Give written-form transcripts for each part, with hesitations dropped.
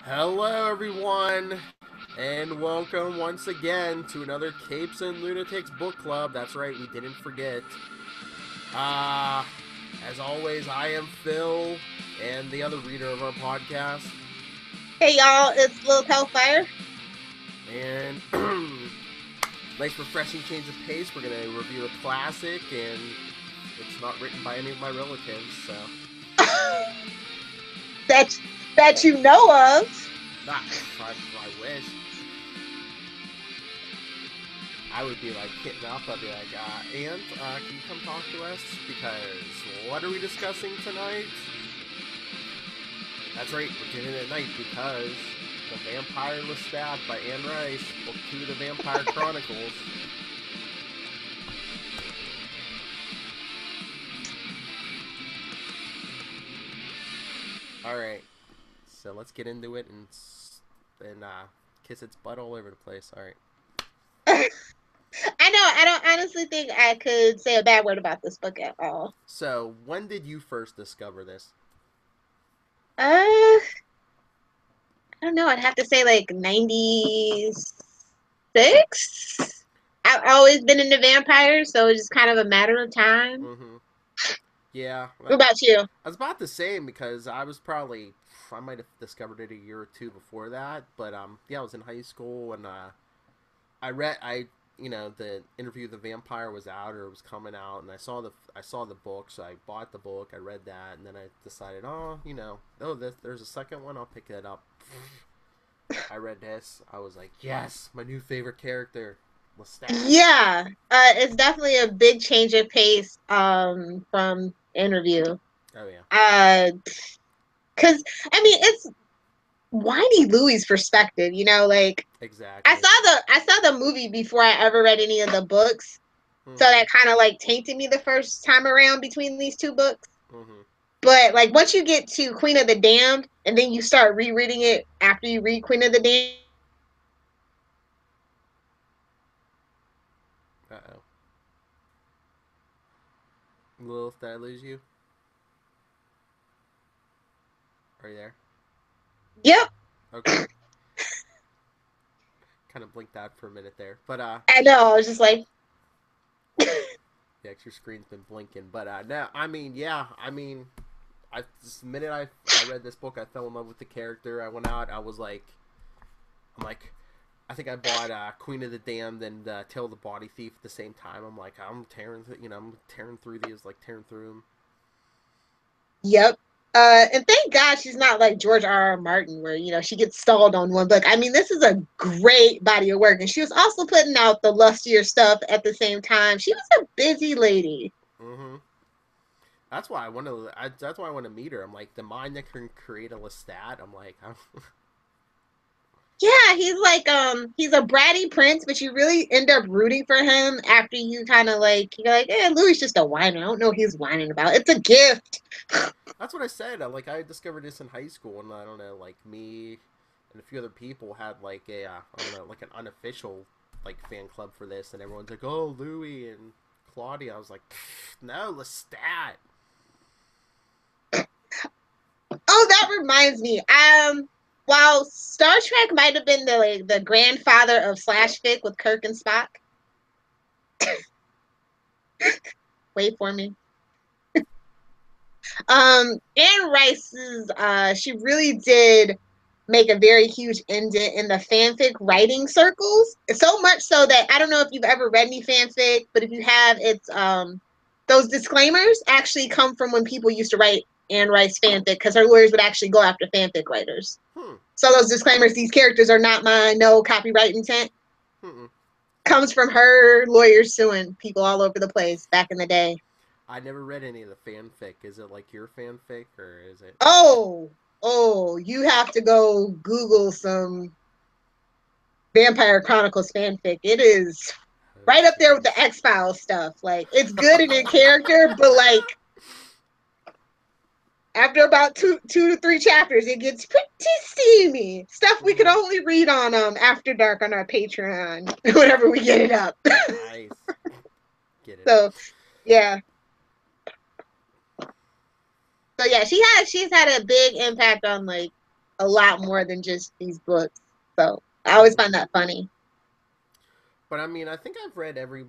Hello, everyone, and welcome once again to another Capes and Lunatics book club. That's right, we didn't forget. Uh, as always, I am Phil, and the other reader of our podcast. Hey y'all, it's Lilith Hellfire. And nice, refreshing change of pace. We're gonna review a classic, and it's not written by any of my relatives, so that that you know of. I wish. I would be like hitting up. I'd be like, Aunt, can you come talk to us? Because what are we discussing tonight? That's right, we're getting it at night because The Vampire Lestat by Anne Rice, Book 2 of the Vampire Chronicles. Alright, so let's get into it and kiss its butt all over the place. Alright. I don't honestly think I could say a bad word about this book at all. So, when did you first discover this? I don't know. I'd have to say like 96. I've always been into vampires, so it's just kind of a matter of time. Mm-hmm. Yeah. What about you? I was about the same because I might have discovered it a year or two before that, but yeah, I was in high school and the interview of the vampire was out or it was coming out, and I saw the book, so I bought the book, I read that, and then I decided, there's a second one, I'll pick it up. I read this, I was like, yes, my new favorite character, Lestat. Yeah, it's definitely a big change of pace from interview. Oh yeah, Because I mean, it's whiny Louie's perspective, like exactly. I saw the movie before I ever read any of the books. So Mm-hmm. that kind of like tainted me the first time around between these two books. Mm-hmm. But like once you get to Queen of the Damned and then you start rereading it after you read Queen of the Damned, Uh oh. Lilith, did I lose you? Are you there? yep, Okay. Kind of blinked out for a minute there, but I know. I was just like, the extra screen's been blinking. But no, I mean, yeah, I mean, the minute I read this book, I fell in love with the character. I went out, I'm like, I think I bought Queen of the Damned and Tale of the Body Thief at the same time. I'm like, I'm tearing through these, like tearing through them. yep. And thank God she's not like George R. R. Martin, where she gets stalled on one book. I mean, this is a great body of work, and she was also putting out the lustier stuff at the same time. She was a busy lady. Mm-hmm. That's why I want to meet her. I'm like, the mind that can create a Lestat. I'm like, Yeah, he's a bratty prince, but you really end up rooting for him after you kind of like you're like, Louis just a whiner. I don't know what he's whining about. It's a gift. that's what I said. I discovered this in high school, and I don't know, like me and a few other people had like I don't know, like an unofficial like fan club for this, and everyone's like, oh, Louis and Claudia. I was like, no, Lestat. Oh, that reminds me. While Star Trek might have been the grandfather of slash fic with Kirk and Spock. Wait for me. Anne Rice's she really did make a very huge indent in the fanfic writing circles. So much so that I don't know if you've ever read any fanfic, but if you have, it's those disclaimers actually come from when people used to write Anne Rice fanfic because her lawyers would actually go after fanfic writers. Hmm. So those disclaimers, these characters are not mine, no copyright intent, Hmm. comes from her lawyers suing people all over the place back in the day. I never read any of the fanfic. Is it like your fanfic or is it? Oh, oh, you have to go Google some Vampire Chronicles fanfic. It is Oh, right up there with the jeez. X-Files stuff. Like it's good and in character, but like after about two to three chapters, it gets pretty steamy. Stuff we could Mm-hmm. only read on After Dark on our Patreon whenever we get it up. Nice. Get it up. So yeah. So yeah, she's had a big impact on like a lot more than just these books. So I always Hmm. find that funny. But I mean, I think I've read every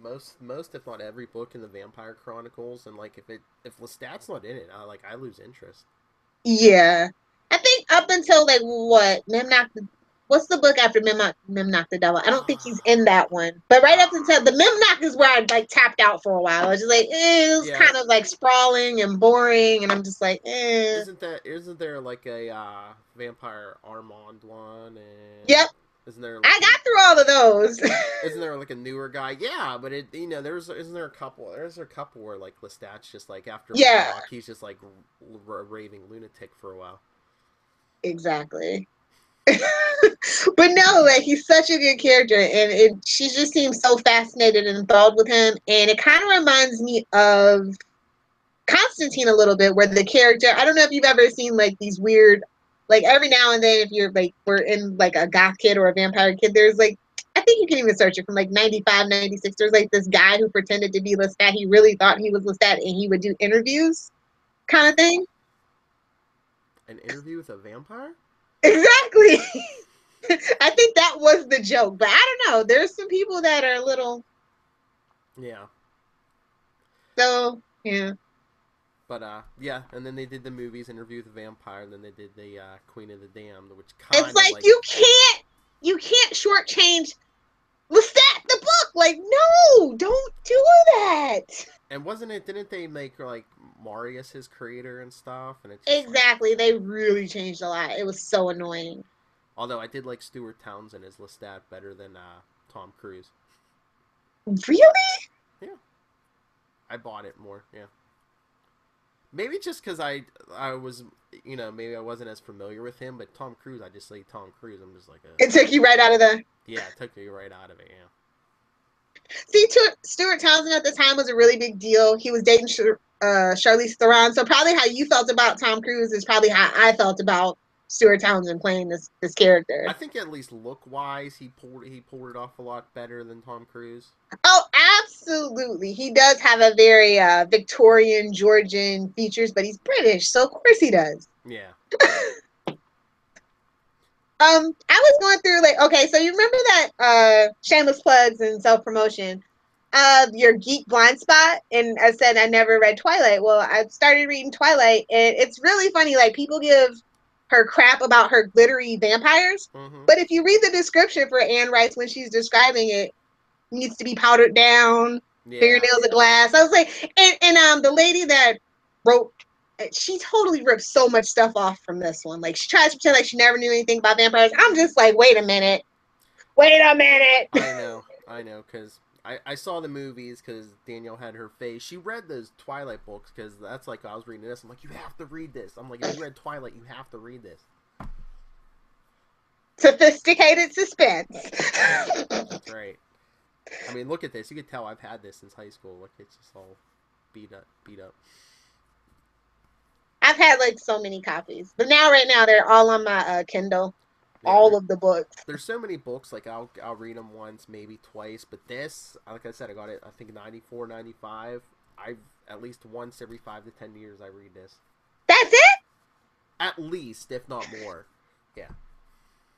most if not every book in the Vampire Chronicles, and like if Lestat's not in it, I lose interest. Yeah. I think up until like what? What's the book after Memnock the Devil? I don't think he's in that one. But right up until the Memnock is where I like tapped out for a while. I was just like, it was Yeah, kind of like sprawling and boring, and I'm just like, eh. isn't there like a Vampire Armand one, and Yep. isn't there like I got through all of those. isn't there like a newer guy? Yeah, but it there's isn't there a couple? There's a couple where like Lestat's just like after Yeah, Memnock, he's just like raving lunatic for a while. exactly. But no, like he's such a good character, and she just seems so fascinated and enthralled with him, and it kind of reminds me of Constantine a little bit, where the character, I don't know if you've ever seen like these weird, like every now and then, if you're like, we're in like a goth kid or a vampire kid, there's like, I think you can even search it from like 95, 96. There's like this guy who pretended to be Lestat. He really thought he was Lestat and he would do interviews kind of thing. An interview with a vampire? Exactly. I think that was the joke, but I don't know. There's some people that are a little, Yeah. so yeah. But yeah, and then they did the movies Interview with the Vampire, and then they did the Queen of the Damned, which It's kind of like like you can't shortchange Lestat the book. Like, no, don't do that. and wasn't it didn't they make like Marius his creator and stuff, and it's just like Exactly. They really changed a lot. It was so annoying. although I did like Stuart Townsend as Lestat better than Tom Cruise. Really? Yeah, I bought it more. Yeah, maybe just because I was maybe I wasn't as familiar with him, but Tom Cruise I just say Tom Cruise I'm just like It took you right out of the. yeah, it took me right out of it. Yeah. See, Stuart Townsend at the time was a really big deal. He was dating Charlize Theron, so probably how you felt about Tom Cruise is probably how I felt about Stuart Townsend playing this character. I think at least look wise, he pulled it off a lot better than Tom Cruise. Oh, absolutely. He does have a very Victorian Georgian features, but he's British, so of course he does. Yeah. I was going through like, okay, so you remember that shameless plugs and self promotion of your geek blind spot, and I said I never read Twilight. Well, I started reading Twilight, and it's really funny. Like people give her crap about her glittery vampires, Mm-hmm. but if you read the description for Anne Rice when she's describing it, needs to be powdered down, Yeah. fingernails of glass. I was like, and the lady that wrote, she totally ripped so much stuff off from this one. Like she tries to pretend like she never knew anything about vampires. I'm just like, wait a minute. I know, because I saw the movies because Danielle had her face. She read those Twilight books because that's like I was reading this. I'm like, you have to read this. I'm like, if you read Twilight, you have to read this. Sophisticated suspense. That's right. I mean, look at this. You can tell I've had this since high school. Look, it's just all beat up. I've had like so many copies, but right now they're all on my Kindle. Yeah, All of the books. there's so many books. Like I'll read them once, maybe twice. But this, like I said, I got it. I think 94, 95. I've at least once every 5 to 10 years I read this. That's it. At least, if not more. Yeah.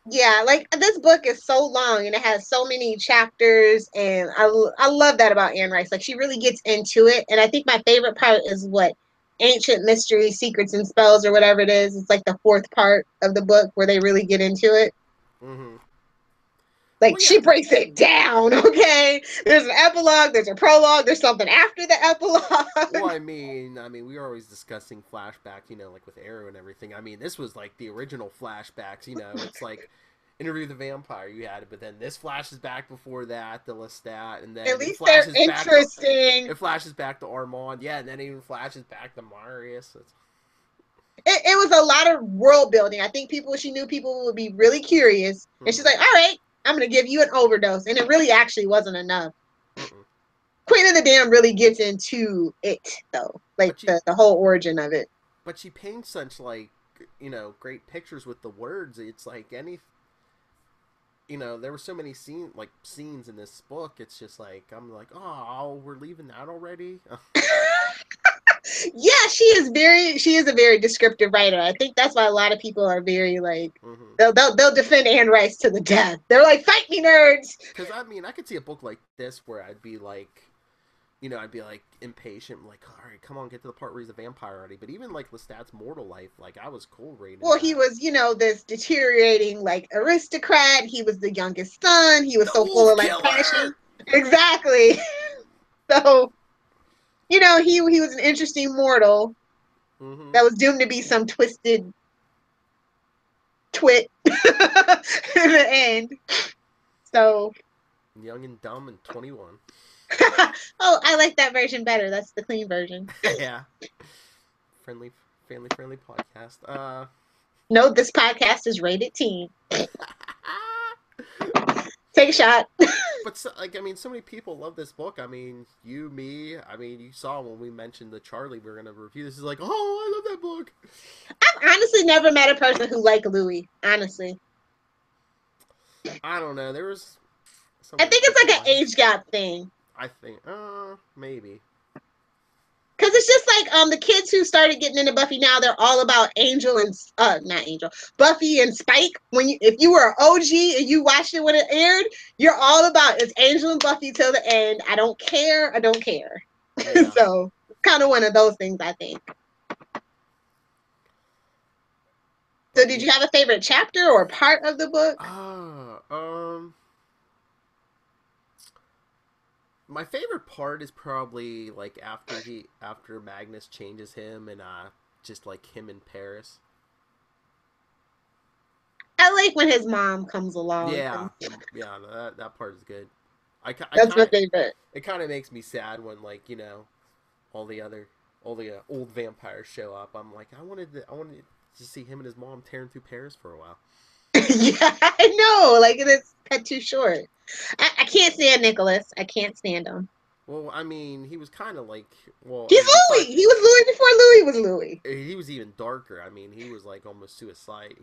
Yeah, like this book is so long and it has so many chapters, and I love that about Anne Rice. Like she really gets into it, and I think my favorite part is what Ancient Mystery, Secrets and Spells, or whatever it is. It's like the fourth part of the book where they really get into it. Mm-hmm. Like Well, yeah. she breaks it down. Okay, there's an epilogue, there's a prologue, there's something after the epilogue. Well, I mean, we were always discussing flashback, like with Arrow and everything. I mean, this was like the original flashbacks. It's like Interview with the Vampire you had it, but then this flashes back before that, the Lestat, and then At it least they're flashes back. interesting. It flashes back to Armand, yeah, and then it even flashes back to Marius. It was a lot of world building. I think she knew people would be really curious, and she's like, "All right, I'm gonna give you an overdose," and it really actually wasn't enough. Mm-mm. Queen of the Dam really gets into it though, like But the whole origin of it. but she paints such like great pictures with the words. It's like there were so many scenes in this book. It's just like I'm like, oh, we're leaving that already. Yeah, she is a very descriptive writer. I think that's why a lot of people are very like they'll defend Anne Rice to the death. They're like, fight me, nerds. Because I mean, I could see a book like this where I'd be like, I'd be like impatient, like, all right, come on, get to the part where he's a vampire already. But even like Lestat's mortal life, like I was cool reading. Well, that. he was, this deteriorating like aristocrat. He was the youngest son. He was The so full Wolf of like Killer! passion. Exactly. So, he was an interesting mortal that was doomed to be some twisted twit in the end. So Young and dumb and 21. oh, I like that version better. That's the clean version. Yeah. Friendly, family friendly podcast. No, this podcast is rated teen. Take a shot. But so, like, I mean, so many people love this book. I mean, you, me. I mean, you saw when we mentioned the Charlie we are gonna review. This is like, oh, I love that book. I've honestly never met a person who liked Louis. Honestly, I don't know. There was. I think it's like an age gap thing. I think, maybe. Because it's just like the kids who started getting into Buffy now, they're all about Angel and not Angel, Buffy and Spike. If you were an OG and you watched it when it aired, you're all about it's Angel and Buffy till the end. I don't care. I don't care. Yeah. So kind of one of those things, I think. So did you have a favorite chapter or part of the book? My favorite part is probably like after Magnus changes him and just like him in Paris. I like when his mom comes along. Yeah, that part is good. That's my favorite. It kind of makes me sad when like all the old vampires show up. I'm like, I wanted to see him and his mom tearing through Paris for a while. Yeah, I know. Like it's cut too short. I can't stand Nicholas. I can't stand him. Well, I mean, he was kind of like, he's Louis. He was Louis before Louis was Louis. He was even darker. I mean, he was like almost suicide.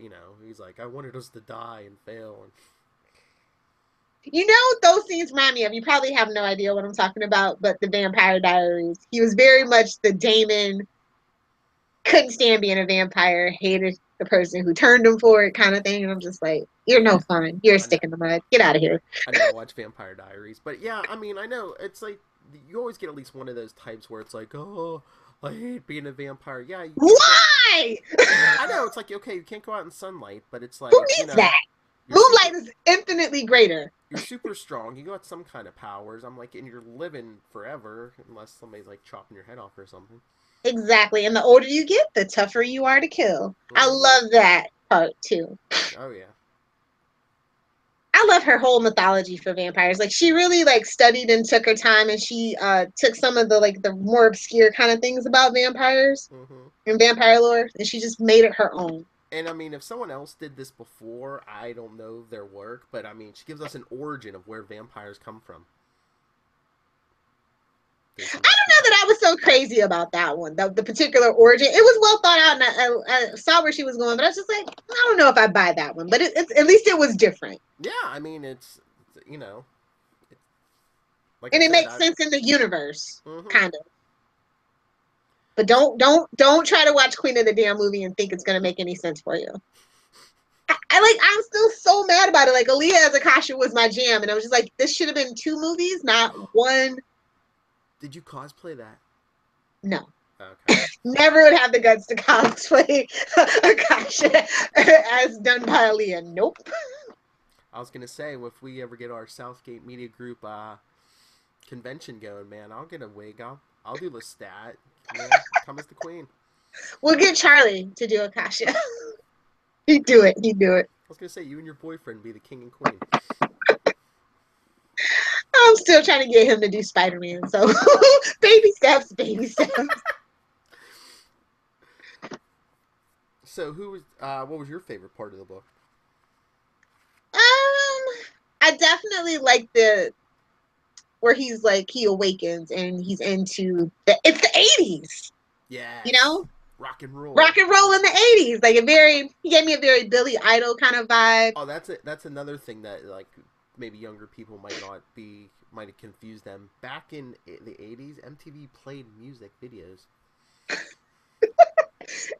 He's like, I wanted us to die and fail. Those scenes remind me of. You probably have no idea what I'm talking about, but the Vampire Diaries. He was very much the Damon. Couldn't stand being a vampire. Hated the person who turned him for it, kind of thing. And I'm just like, you're no fun. You're a stick in the mud. Get out of here. I never watched Vampire Diaries, but yeah, I mean, I know it's like you always get at least one of those types where it's like, oh, I hate being a vampire. Yeah. Why? I know it's like okay, you can't go out in sunlight, but it's like who needs that? Moonlight is infinitely greater. You're super strong. You got some kind of powers. I'm like, and you're living forever unless somebody's like chopping your head off or something. Exactly. And the older you get, the tougher you are to kill. Mm-hmm. I love that part too. Oh yeah. I love her whole mythology for vampires. Like she really like studied and took her time, and she took some of the more obscure kind of things about vampires and vampire lore, and she just made it her own. And I mean, if someone else did this before, I don't know their work, but I mean, she gives us an origin of where vampires come from. I don't know that I was so crazy about that one, the particular origin. It was well thought out, and I saw where she was going, but I was just like, I don't know if I buy that one. But it's at least it was different. Yeah, I mean, it's like and it makes sense in the universe, kind of. But don't try to watch Queen of the Damn movie and think it's gonna make any sense for you. I'm still so mad about it. Like Aaliyah as Akasha was my jam, and I was just like, this should have been 2 movies, not 1. Did you cosplay that? No. Okay. Never would have the guts to cosplay Akasha as done by Aaliyah. Nope. I was gonna say, if we ever get our Southgate Media Group convention going, man, I'll get a wig. I'll do Lestat. Come as the queen. We'll get Charlie to do Akasha. He'd do it. I was gonna say, you and your boyfriend be the king and queen. I'm still trying to get him to do Spider-Man, so baby steps. So what was your favorite part of the book? I definitely like where he's like, he awakens and he's into it's the 80s. Yeah. Rock and roll in the 80s. Like he gave me a very Billy Idol kind of vibe. Oh, that's another thing that like maybe younger people might have confused them. Back in the 80s, MTV played music videos.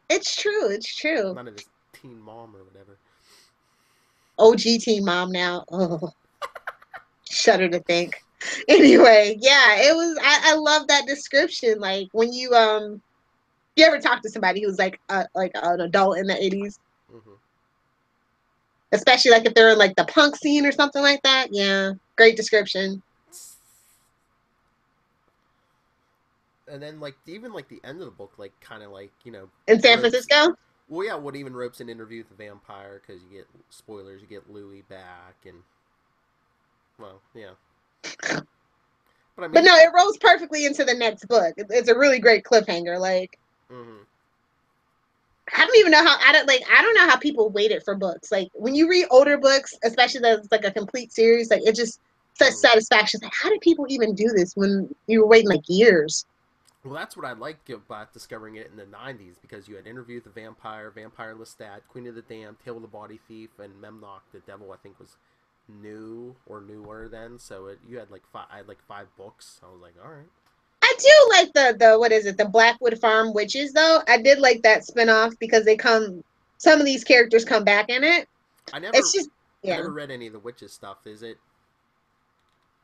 It's true. It's true. None of this Teen Mom or whatever. OG Teen Mom now. Oh, shudder to think. Anyway, yeah, it was. I love that description. Like when you ever talk to somebody who's like an adult in the 80s, Mm-hmm. especially like if they're in like the punk scene or something like that. Yeah, great description. And then like even like the end of the book, like kind of like In San ropes. Francisco. Well, yeah, what even ropes an interview with the vampire because you get spoilers, you get Louis back, and well, yeah. But I But mean, no, it rolls perfectly into the next book. It's a really great cliffhanger. Like mm-hmm. I don't even know how I don't know how people waited for books. Like when you read older books, especially that's like a complete series, like it just such Mm-hmm. satisfaction. Like how did people even do this when you were waiting like years? Well, that's what I like about discovering it in the '90s because you had Interview with the Vampire, Vampire Lestat, Queen of the Damned, Tale of the Body Thief, and Memnoch the Devil. I think was new or newer then. So you had like I had like 5 books. I was like, all right. I do like the what is it, the Blackwood Farm Witches though. I did like that spinoff because some of these characters come back in it. I It's never, just I yeah. never read any of the witches stuff. The Is it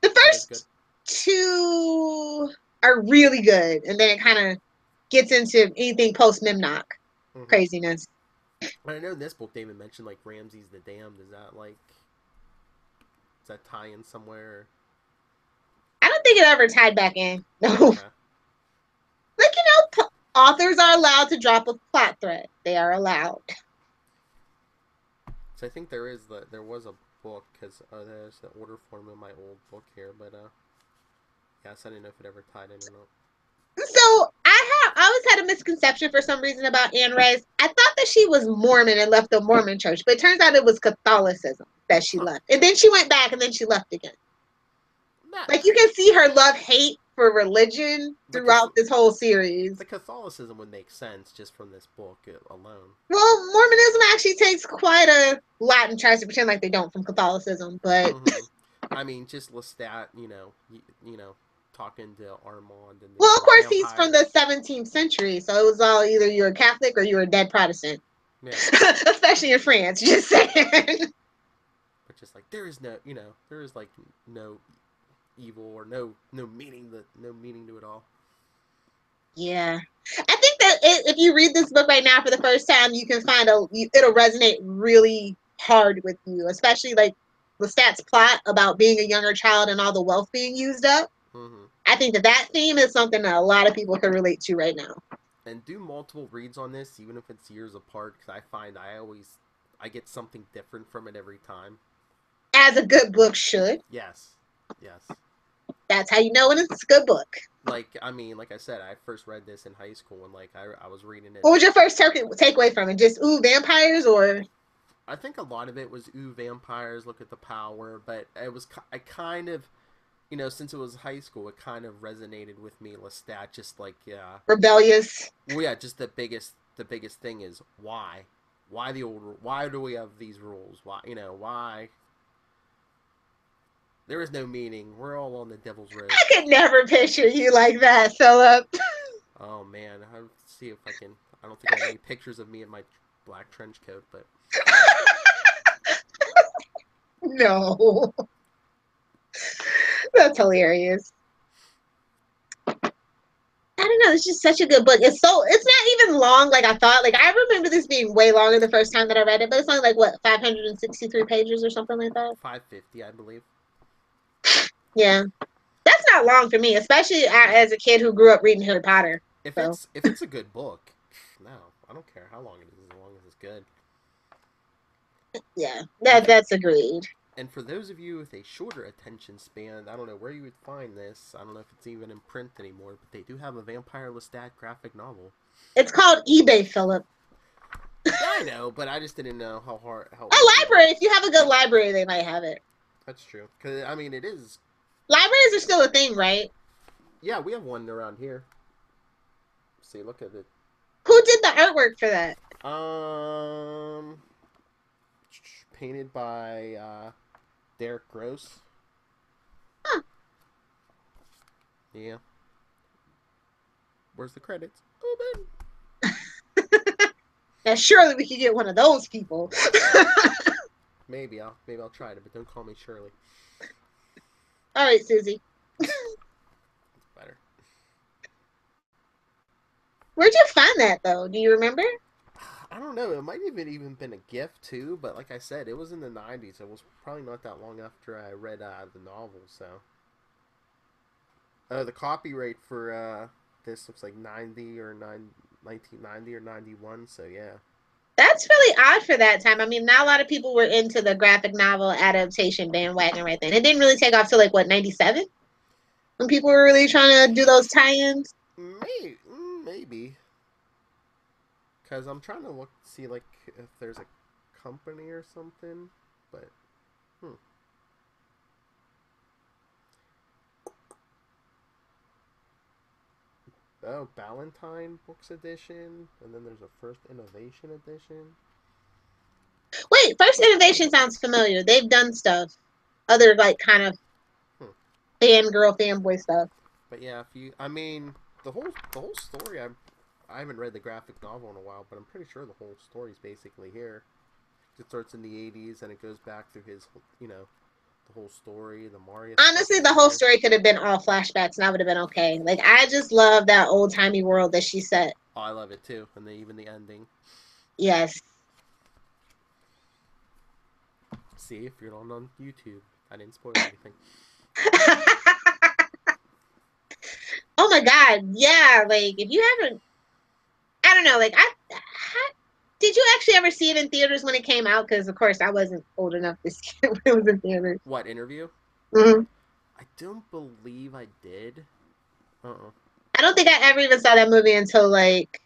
as good? first two are really good, and then it kind of gets into anything post Memnoch Mm-hmm. craziness. But I know in this book David mentioned like Ramses the Damned. Does that tie in somewhere? I don't think it ever tied back in. No, Okay. like authors are allowed to drop a plot thread. They are allowed. So I think there was a book because there's the order form in my old book here, but yes, I didn't know if it ever tied in or not. So I always had a misconception for some reason about Anne Rice. I thought that she was Mormon and left the Mormon church, but it turns out it was Catholicism that she Huh. left. And then she went back and then she left again. Nah, Like you can see her love hate for religion throughout this whole series. the Catholicism would make sense just from this book alone. Well, Mormonism actually takes quite a lot and tries to pretend like they don't from Catholicism, but Mm-hmm. I mean, just Lestat, talking to Armand and well, of the course he's from vampire. the 17th century, so it was all either you're a Catholic or you're a dead Protestant. Yeah, Especially in France, just saying. but just like there is like no evil or no meaning to it all. Yeah. I think that if you read this book right now for the first time, you can find it'll resonate really hard with you, especially like Lestat's plot about being a younger child and all the wealth being used up. Mm-hmm. I think that theme is something that a lot of people can relate to right now. And do multiple reads on this, even if it's years apart, because I find I get something different from it every time. As a good book should. Yes, yes. That's how you know when it's a good book. Like I mean, like I said, I first read this in high school, and like I was reading it. What was your first takeaway from it? Just ooh, vampires, or I think a lot of it was ooh vampires, look at the power, but I kind of since it was high school, it kind of resonated with me. Lestat, just like yeah, rebellious? well yeah, just the biggest thing is why why do we have these rules? Why there is no meaning. We're all on the devil's road. I could never picture you like that, Philip. Oh man, I'll see if I can. I don't think I have any pictures of me in my black trench coat, but No. That's hilarious. I don't know. It's just such a good book. It's not even long like I thought. Like I remember this being way longer the first time that I read it, but it's only like what 563 pages or something like that. 550, I believe. Yeah, that's not long for me, especially as a kid who grew up reading Harry Potter. If So it's a good book, no, I don't care how long it is as long as it's good. yeah, And for, that's agreed. and for those of you with a shorter attention span, I don't know where you would find this. I don't know if it's even in print anymore, but they do have a Vampire Lestat graphic novel. It's called eBay, Philip. Yeah, I know, but I just didn't know how A easy. library. If you have a good library, they might have it. That's true. Because I mean, it is. Libraries are still a thing, right? Yeah, we have one around here. See, look at it. Who did the artwork for that? Painted by Derek Gross. Huh. Yeah. Where's the credits? Open. Now, surely we could get one of those people. Maybe I'll try it, but don't call me Shirley. All right, Susie. It's better. Where'd you find that, though? Do you remember? I don't know. It might have even been a gift too, but like I said, it was in the '90s. It was probably not that long after I read the novel. So, the copyright for this looks like 1990 or 91. So yeah. That's really odd for that time. I mean, not a lot of people were into the graphic novel adaptation bandwagon right then. It didn't really take off till like what, 97? When people were really trying to do those tie-ins. Maybe. Because I'm trying to see like if there's a company or something, but Oh, Ballantine Books Edition, and then there's a First Innovation Edition. Wait, First Innovation sounds familiar. They've done stuff, other like kind of fangirl, fanboy stuff. But yeah, I mean, the whole story. I haven't read the graphic novel in a while, but I'm pretty sure the whole story's basically here. It starts in the '80s and it goes back through his, the whole story, the Mario. Honestly, the whole story could have been all flashbacks, and I would have been okay. Like, I just love that old timey world that she set. Oh, I love it too, and even the ending. Yes. See, if you're on YouTube, I didn't spoil anything. Oh my god, yeah. Like, if you haven't, I don't know. Like, did you actually ever see it in theaters when it came out? Because of course I wasn't old enough to see it when it was in theaters. What interview? Mm-hmm. I don't believe I did. I don't think I ever even saw that movie until like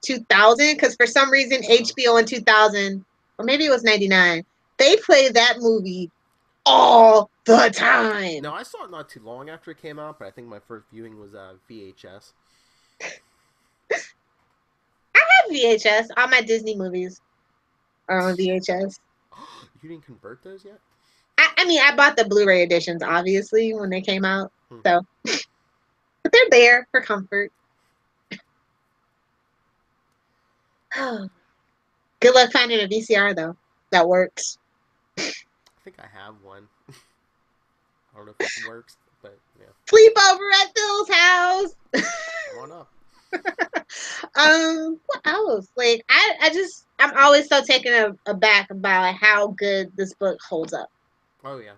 2000. Because for some reason HBO in 2000, or maybe it was 99, they played that movie all the time. No, I saw it not too long after it came out, but I think my first viewing was VHS. I have VHS. All my Disney movies are on VHS. You didn't convert those yet? I mean, I bought the Blu-ray editions, obviously, when they came out. So, but they're there for comfort. Good luck finding a VCR, though. That works. I think I have one. I don't know if it works, but yeah. Sleep over at Phil's house. Come on up. What else? Like, I'm always so taken aback about how good this book holds up. Oh yeah,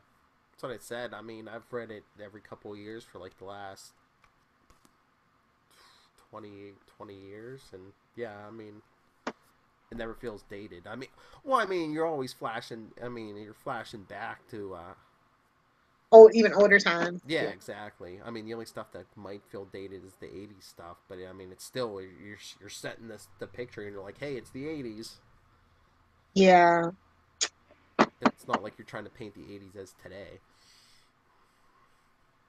that's what I said. I mean, I've read it every couple of years for like the last 20 years, and yeah, I mean, it never feels dated. I mean, you're always flashing. You're flashing back to even older times. Yeah, exactly. I mean, the only stuff that might feel dated is the '80s stuff, but I mean, it's still you're setting the picture, and you're like, hey, it's the '80s. Yeah. It's not like you're trying to paint the '80s as today.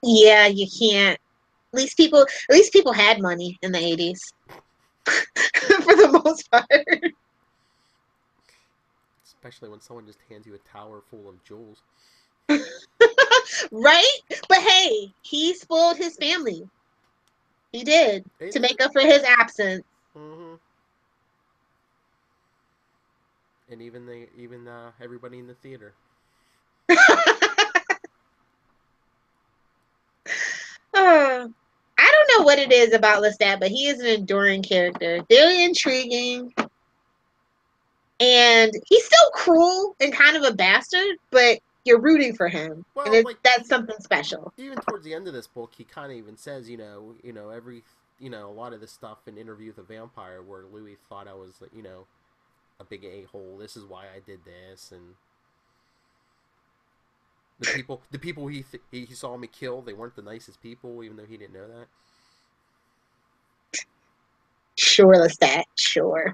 Yeah, you can't. At least people had money in the '80s, for the most part. Especially when someone just hands you a tower full of jewels. Right? But hey, he spoiled his family. He did to make up for his absence. Mm-hmm. And even everybody in the theater. I don't know what it is about Lestat, but he is an enduring character. Very intriguing. And he's still cruel and kind of a bastard, but you're rooting for him. Well, and that's something special. Even towards the end of this book, he kind of even says, a lot of this stuff in Interview with a Vampire, where Louis thought I was, a big a-hole. This is why I did this, and the people he saw me kill, they weren't the nicest people, even though he didn't know that. Sure, Lestat. Sure.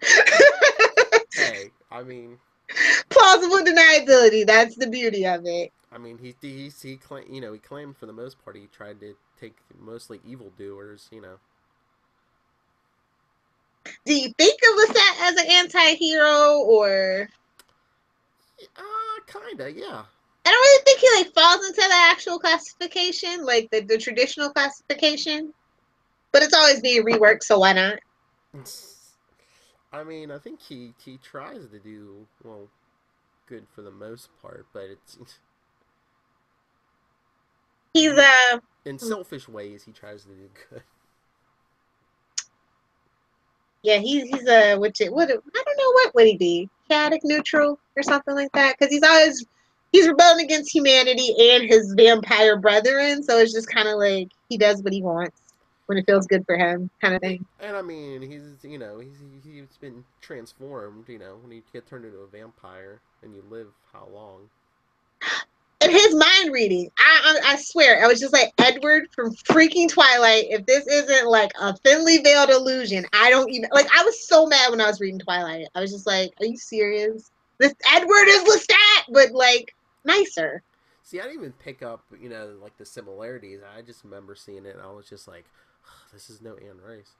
Hey, I mean, plausible deniability. That's the beauty of it. I mean, he claimed for the most part he tried to take mostly evildoers. Do you think of Lestat as an anti-hero, or? Kinda, yeah. I don't really think he falls into the actual classification, like the traditional classification. But it's always being reworked, so why not? I mean, I think he tries to do well, good for the most part, but it's He's in selfish ways he tries to do good. yeah, he's a what I don't know what would he be? Chaotic neutral or something like that? Because he's rebelling against humanity and his vampire brethren, so it's just kind of like he does what he wants when it feels good for him, kind of thing. And I mean, he's been transformed. When you get turned into a vampire and you live how long? And his mind reading, I swear, I was just like Edward from freaking Twilight. If this isn't like a thinly veiled illusion, I don't even like. I was so mad when I was reading Twilight. I was just like, "Are you serious? This Edward is Lestat, but like nicer." See, I didn't even pick up, like the similarities. I just remember seeing it, and I was just like, oh, "This is no Anne Rice."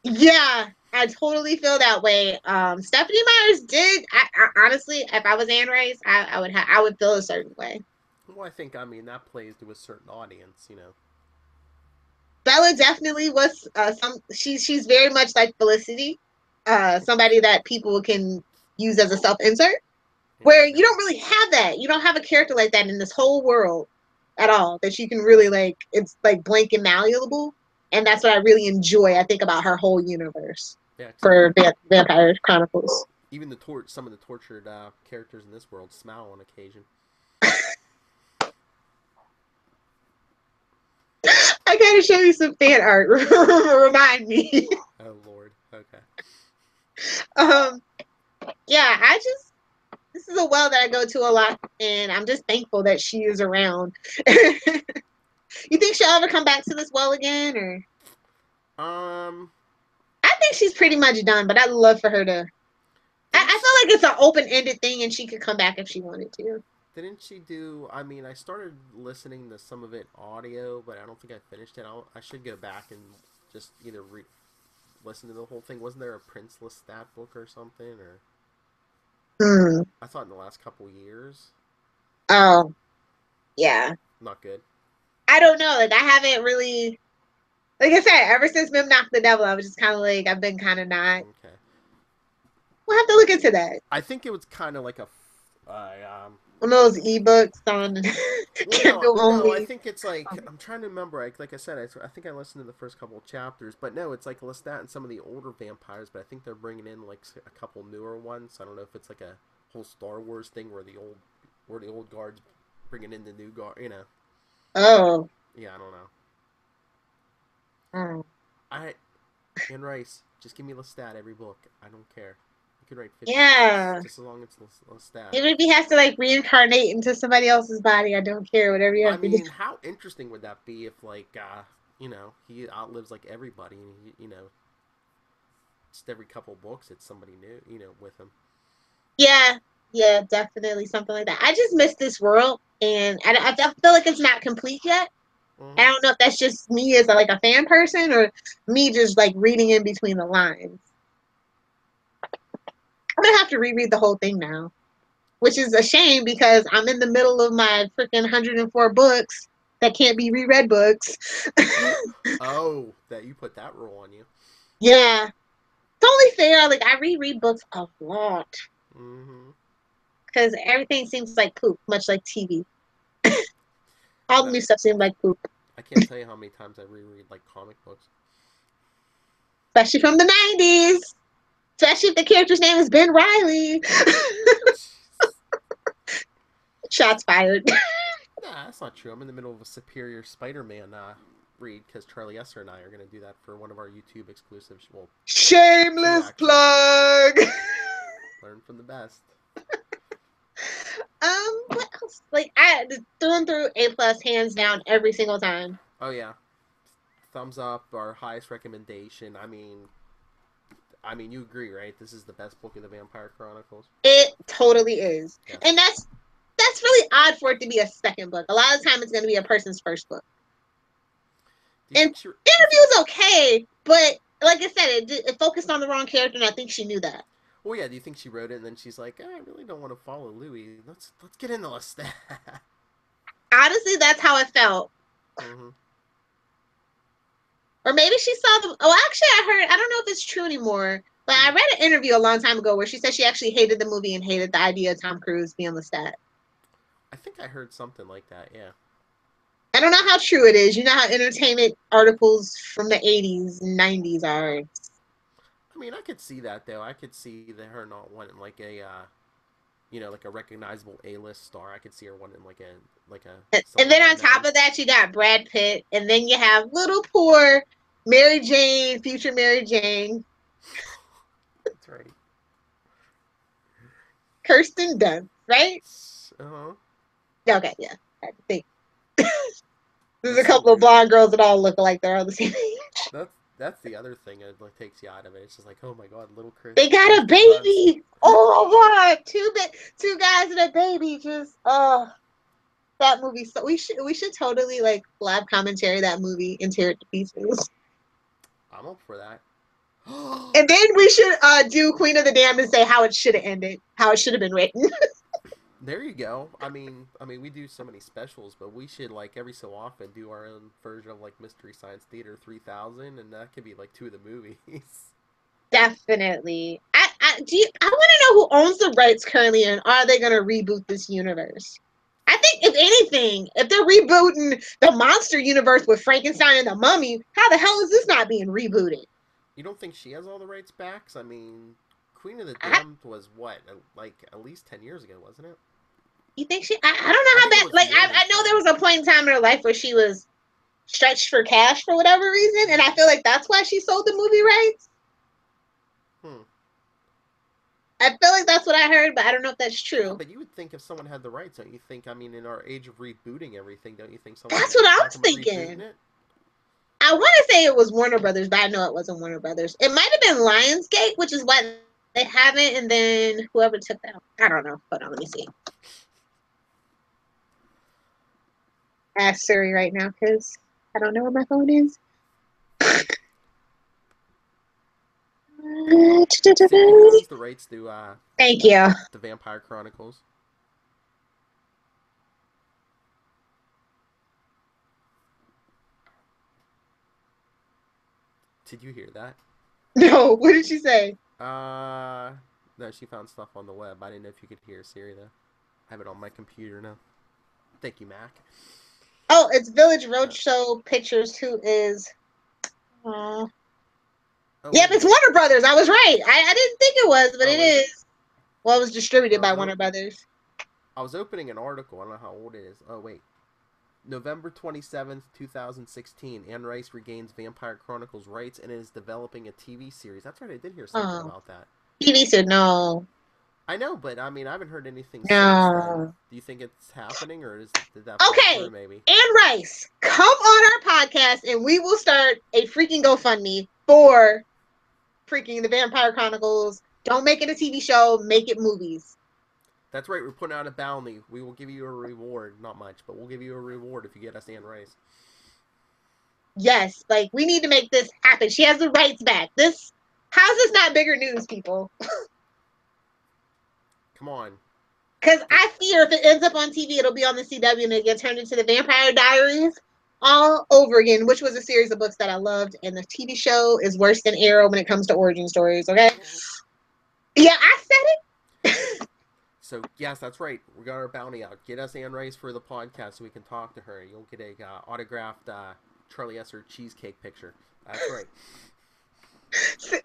Yeah, I totally feel that way. Stephanie Myers did. I honestly, if I was Anne Rice, I would feel a certain way. Well, I mean, that plays to a certain audience. Bella definitely was she's very much like Felicity, somebody that people can use as a self insert. Where you don't really have that. You don't have a character like that in this whole world at all that you can really like. It's like blank and malleable, and that's what I really enjoy. I think about her whole universe Yeah, for Vampire Chronicles. even some of the tortured characters in this world smile on occasion. I gotta show you some fan art. Remind me. Oh Lord. Okay. um, yeah, this is a well that I go to a lot, and I'm just thankful that she is around. You think she'll ever come back to this well again, or? Um. I think she's pretty much done, but I'd love for her to. I feel like it's an open-ended thing, and she could come back if she wanted to. Didn't she do? I mean, I started listening to some of it audio, but I don't think I finished it. I should go back and just either listen to the whole thing. Wasn't there a Prince Lestat book or something? Or Hmm. I thought in the last couple years. Oh, yeah. Not good. I don't know. Like I haven't really. Like I said, ever since Mim knocked the devil, I was just kind of like I've been kind of not. Okay. We'll have to look into that. I think it was kind of like a. One of those ebooks on Well, Kindle no. I only. think it's like I'm trying to remember. Like I said, I think I listened to the first couple of chapters, but no, it's like Lestat and some of the older vampires. But I think they're bringing in like a couple newer ones. I don't know if it's like a whole Star Wars thing where the old guards bringing in the new guard. Oh. Yeah, I don't know. Oh. Anne Rice, just give me Lestat every book. I don't care. You can write 50 Yeah. books, just as long as it's Lestat. Even if he has to like reincarnate into somebody else's body, I don't care. Whatever you I have to do. mean, how interesting would that be if, like, he outlives like everybody, and just every couple books, it's somebody new, with him. Yeah. Yeah, definitely something like that. I just miss this world, and I feel like it's not complete yet. I Mm-hmm. don't know if that's just me as like a fan person or me just like reading in between the lines. I'm gonna have to reread the whole thing now, which is a shame because I'm in the middle of my freaking 104 books that can't be reread books. Oh, that you put that rule on you. Yeah, it's only fair. Like I reread books a lot Mm-hmm. because everything seems like poop, much like TV. All the That new stuff seems like poop, I can't tell you how many times I reread like comic books. especially from the 90s. Especially if the character's name is Ben Riley. Shots fired. Nah, that's not true. I'm in the middle of a Superior Spider-Man read because Charlie Esser and I are going to do that for one of our YouTube exclusives. Well, two Shameless actually. plug. Learn from the best. What else? Like I through and through A+ hands down every single time. Oh yeah, thumbs up, our highest recommendation. I mean, you agree, right? This is the best book in the Vampire Chronicles. It totally is. Yes. And that's really odd for it to be a second book. A lot of the time it's gonna be a person's first book. And interview's okay, but like I said, it focused on the wrong character, and I think she knew that. Well, yeah. Do you think she wrote it and then she's like, I really don't want to follow Louis. Let's get into Lestat. Honestly, that's how it felt. Mm-hmm. Or maybe she saw them. Oh, actually, I don't know if it's true anymore, but I read an interview a long time ago where she said she actually hated the movie and hated the idea of Tom Cruise being Lestat. I think I heard something like that, yeah. I don't know how true it is. You know how entertainment articles from the 80s and 90s are. I mean, I could see that, though. I could see that her not wanting, like, like a recognizable A-list star. I could see her wanting, And then on unknown. top of that, you got Brad Pitt, and then you have little poor Mary Jane, future Mary Jane. That's right. Kirsten Dunst, right? Uh-huh. Okay, yeah. I think there's a It's so couple of weird. blonde girls that all look like they're all the same age. That's the other thing that like takes you out of it. It's just like, oh my god, little Chris. They got a Kristen Dunst. baby. Oh my god, two guys and a baby. Just that movie. So we should totally like live commentary that movie and tear it to pieces. I'm up for that. And then we should do Queen of the Damned and say how it should have ended, how it should have been written. There you go. I mean, we do so many specials, but we should like every so often do our own version of like Mystery Science Theater 3000, and that could be like 2 of the movies. Definitely. I want to know who owns the rights currently, and are they going to reboot this universe? I think if anything, if they're rebooting the monster universe with Frankenstein and the Mummy, how the hell is this not being rebooted? You don't think she has all the rights back? 'Cause, I mean, Queen of the I, Damned was what, like at least 10 years ago, wasn't it? you think she? I don't know I how think it bad. was Like more than I know 10. there was a point in time in her life where she was stretched for cash for whatever reason, and I feel like that's why she sold the movie rights. Hmm. I feel like that's what I heard, but I don't know if that's Yeah, true. but you would think if someone had the rights, don't you think? I mean, in our age of rebooting everything, don't you think someone That's would what be I was talking about rebooting thinking. it? I want to say it was Warner Brothers, but I know it wasn't Warner Brothers. It might have been Lionsgate, which is why they haven't, and then whoever took that. I don't know. Hold on, let me see. Ask Siri right now because I don't know where my phone is. Siri, who owns the rights to Thank you. the Vampire Chronicles? Did you hear that? No, what did she say? Uh, no, she found stuff on the web. I didn't know if you could hear Siri though. I have it on my computer now. Thank you, Mac. Oh, it's Village Roadshow Pictures. Who is? Uh, Oh, yep, wait a it's minute. Warner Brothers. I was right. I didn't think it was, but Oh, it is it? is. Well, it was distributed I by was Warner Brothers. I was opening an article. I don't know how old it is. Oh wait, November 27th, 2016. Anne Rice regains Vampire Chronicles rights and is developing a TV series. That's right. I did hear something Oh, about that. TV said no, I know, but I mean, I haven't heard anything since then. no. Do you think it's happening, or did that fall Okay, through? Maybe. Anne Rice, come on our podcast and we will start a freaking GoFundMe for freaking the Vampire Chronicles. Don't make it a TV show, make it movies. That's right. We're putting out a bounty. We will give you a reward. Not much, but we'll give you a reward if you get us Anne Rice. Yes, like we need to make this happen. She has the rights back. How's this not bigger news, people? Come on. Because I fear if it ends up on TV, it'll be on the CW and it gets turned into the Vampire Diaries all over again, which was a series of books that I loved. And the TV show is worse than Arrow when it comes to origin stories, okay? Yeah, I said it. So, yes, that's right. We got our bounty out. Get us Anne Rice for the podcast so we can talk to her. You'll get a autographed Charlie Esser cheesecake picture. That's right.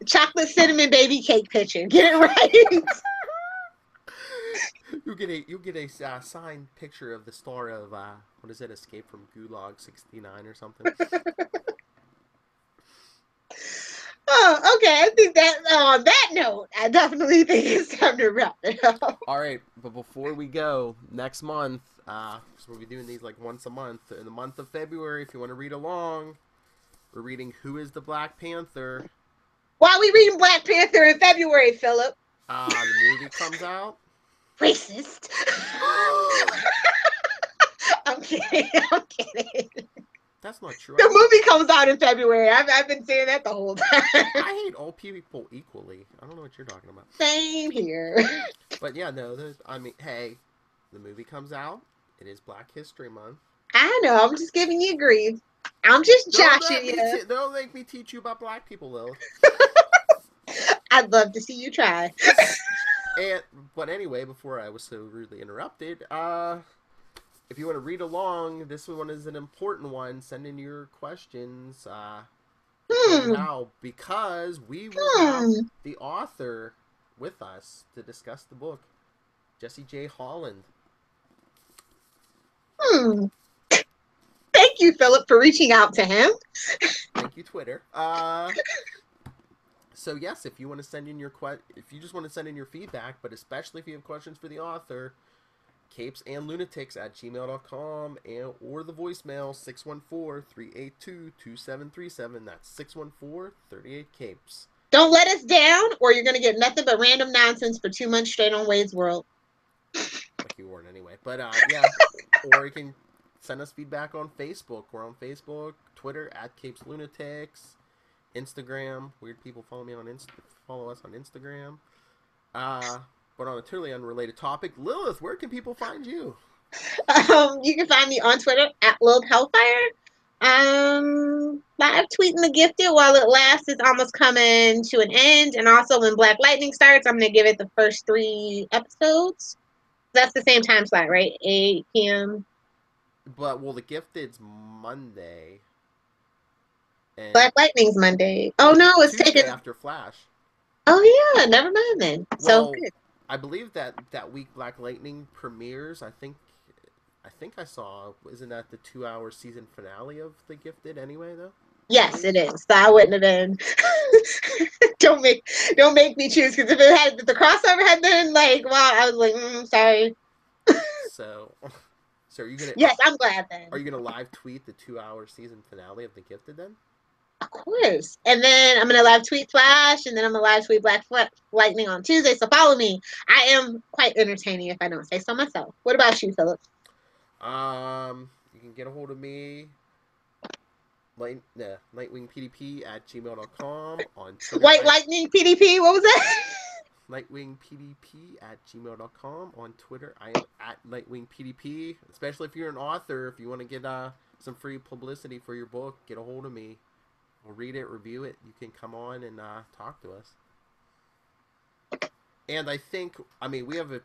Chocolate cinnamon baby cake picture. Get it right. You'll get a signed picture of the star of what is it, Escape from Gulag 69 or something. Oh, okay. I think that on that note, I definitely think it's time to wrap it up. All right, but before we go, next month, so we'll be doing these like once a month. In the month of February, if you want to read along, we're reading Who is the Black Panther? Why are we reading Black Panther in February, Philip? The movie comes out. Racist. I'm kidding. I'm kidding. That's not true. The movie comes out in February. I've been saying that the whole time. I hate all people equally. I don't know what you're talking about. Same here. But yeah, no, I mean, hey, the movie comes out. It is Black History Month. I know. I'm just giving you grief. I'm just joshing you. Don't make me teach you about black people, Lilith. I'd love to see you try. But anyway, before I was so rudely interrupted, if you want to read along, this one is an important one. Send in your questions. Now, because we will have the author with us to discuss the book, Jesse J. Holland. Thank you, Philip, for reaching out to him. Thank you, Twitter. So yes, if you want to send in your if you just want to send in your feedback, but especially if you have questions for the author, capesandlunatics@gmail.com or the voicemail 614-382-2737. That's 614-38-CAPES. Don't let us down, or you're going to get nothing but random nonsense for 2 months straight on Wade's World. Like you weren't anyway. But yeah, or you can send us feedback on Facebook. We're on Facebook, Twitter @CapesLunatics, Instagram. Weird people follow us on Instagram. But on a totally unrelated topic, Lilith, where can people find you? You can find me on Twitter @Lilith Hellfire. Live tweeting The Gifted while it lasts. It's almost coming to an end. And also when Black Lightning starts, I'm going to give it the first 3 episodes. That's the same time slot, right? 8 p.m. But, well, The Gifted's Monday. And Black Lightning's Monday. Oh, no, it's Tuesday taken after Flash. Oh, yeah, never mind then. Well, so good. I believe that week Black Lightning premieres. I think I saw, isn't that the 2-hour season finale of The Gifted anyway, though? Yes, it is. So I wouldn't have been. don't make me choose, because if the crossover had been like, wow, I was like, sorry. So are you gonna? Yes, I'm glad then. Are you gonna live tweet the 2-hour season finale of The Gifted then? Of course. And then I'm gonna live tweet Flash, and then I'm gonna live tweet Black Lightning on Tuesday. So follow me. I am quite entertaining, if I don't say so myself. What about you, Philip? You can get a hold of me. NightwingPDP@gmail.com on Twitter. White Lightning PDP. What was that? NightwingPDP@gmail.com on Twitter. I am @NightwingPDP. Especially if you're an author, if you want to get some free publicity for your book, get a hold of me. We'll read it, review it. You can come on and talk to us. And I think, we have a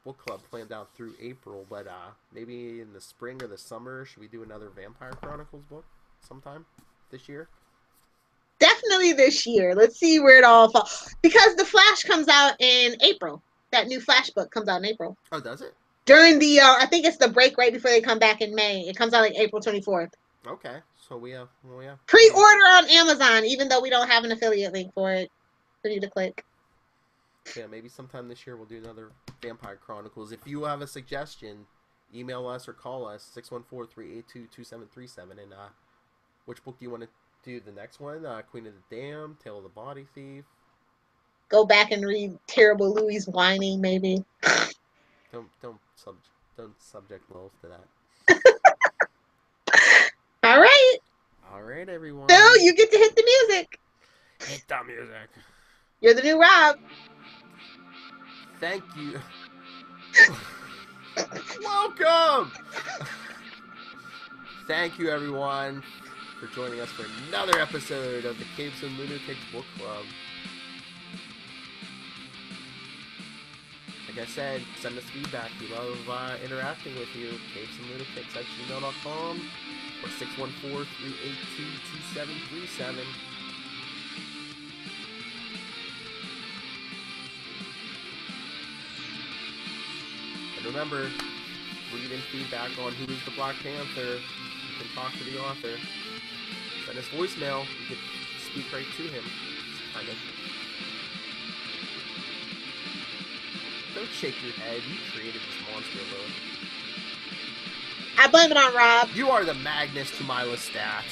book club planned out through April, but maybe in the spring or the summer, should we do another Vampire Chronicles book sometime this year? Definitely this year. Let's see where it all falls. Because the Flash comes out in April. That new Flash book comes out in April. Oh, does it? During the, I think it's the break right before they come back in May. It comes out like April 24th. Okay. So we have, pre-order on Amazon, even though we don't have an affiliate link for it for you to click. Yeah, maybe sometime this year we'll do another Vampire Chronicles. If you have a suggestion, email us or call us 614-382-2737. And which book do you want to do? The next one, Queen of the Damned, Tale of the Body Thief. Go back and read Terrible Louis Whining, maybe. Don't subject Lilith to that. All right. All right, everyone. So you get to hit the music. Hit the music. You're the new Rob. Thank you. Welcome. Thank you, everyone, for joining us for another episode of the Capes and Lunatics Book Club. Like I said, send us feedback. We love interacting with you. capesandlunatics@gmail.com or 614-382-2737. And remember, read in feedback on who is the Black Panther. You can talk to the author. Send us voicemail. You can speak right to him. Kind of. Don't shake your head. You created this monster, Lilith. I blame it on Rob. You are the Magnus to my Lestat.